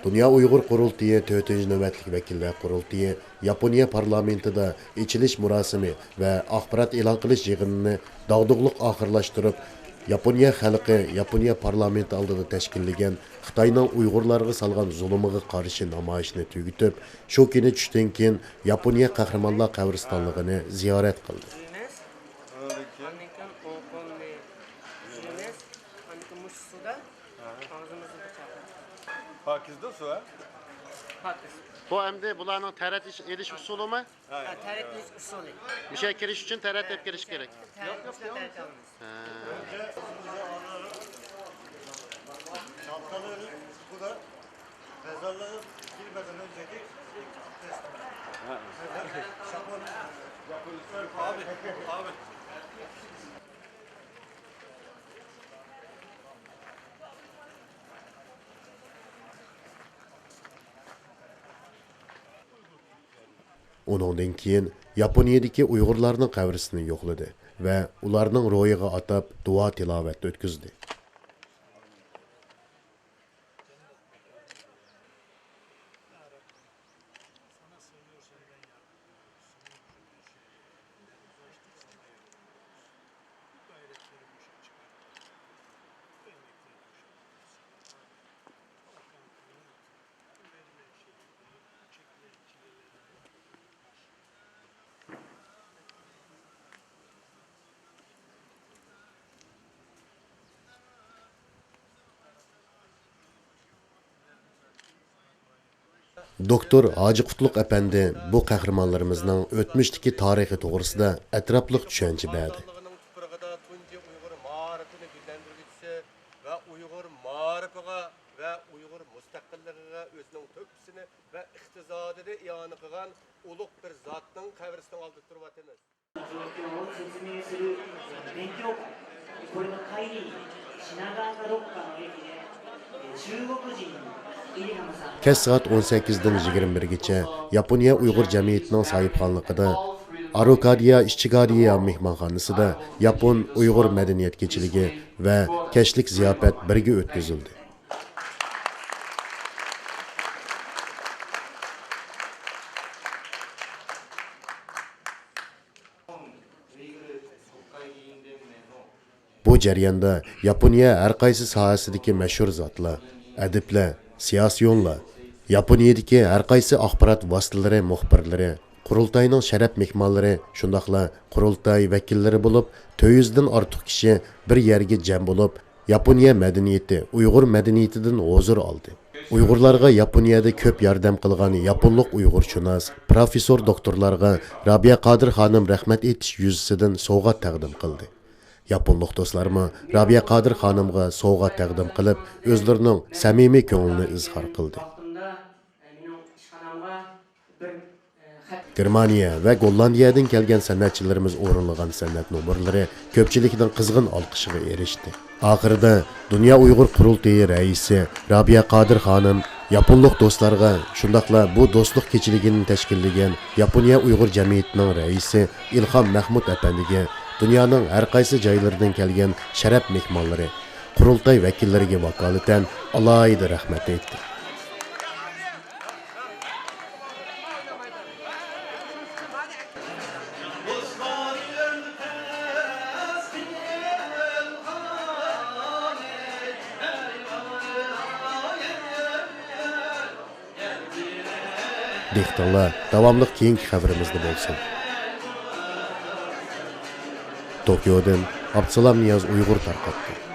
Dünya Uyghur Qurultayı 4-cü növbətlik vəkillər qurultayı Yaponiya parlamentida içiliş murasimi və axbarat elan qilish yığınını dağdığlıq axırlaşdırıb, Yaponiya xalqi Yaponiya parlamenti aldida təşkilləgən Xitayning Uyğurlarga salgan zulmiga qarşı namoyishni tugitib, shu kuni tushdan keyin Yaponiya qahramonlar qabristonligini ziyorat qildi. Pakizde su ha? Pakiz. Bu endi bularning tarat edish usuli mi? Tarat edish usuli. Bir şey kirish uchun tarat deb kirish kerak. Şapkaları bu da mezarlara girmeden önceki abi. Onundan keyin Yaponiyadagi Uyg'urlarning qabrisini yo'qladi va ularning ro'yiga atab duo tilovat o'tkazdi. Doktor Hacı Qutluk Efendi bu qahramonlarimizning o'tmishdagi tarixi to'g'risida atrofliq tushuncha berdi. Kech soat 18dan 21gacha Yaponiya Uyg'ur jamiyatining sahibxonligida Arokadiya Ishchigadiya mehmonxonasida Yapon Uyg'ur madaniyat kechiligi va kechlik ziyofat birga o'tkazildi. Bu jarayonda Yaponiya har qaysi sohasidagi mashhur zotlar, adiblar, siyosiyonlar, Yaponiyadagi har qaysi axborot vositalari muxbirlari, qurultayning sharaf mehmonlari, shundaqla qurultay vakillari bo'lib, 400 dan ortiq kishi bir yerga jam bo'lib, Yaponiya madaniyati, Uyg'ur madaniyatidan huzur oldi. Uyg'urlarga Yaponiyada ko'p yordam qilgan yaponlik Uyg'urshunos, professor doktorlarga Rabiya Qodir xonim rahmat etish yuzasidan sovg'at taqdim qildi. Yaponlik do'stlarmi Rabiya Qodir xonimga sovg'at taqdim qilib, o'zlarining samimiy ko'nglini izhor qildi. Germaniya va Gollandiyadan kelgan san'atchilarimiz o'rinlagan san'at nomerlari ko'pchilikning qizg'in olqishiga erishdi. Oxirida Dünya Uyg'ur Qurultayi raisi Rabiya Qodir xonim yaponlik do'stlarga, shundaqla bu do'stlik kechiligini tashkillagan Yaponiya Uyg'ur jamiyatining raisi Ilhom Mahmud apandiga, dunyoning har qaysi joylaridan kelgan sharaf mehmonlari, qurultay vakillariga vakolatan alohida rahmat aytdi. Dehqonlar, davomli keyingi xabarimizda bo'lsin. Tokyo'dan Abdusalam Niyaz Uyg'ur tarqatdi.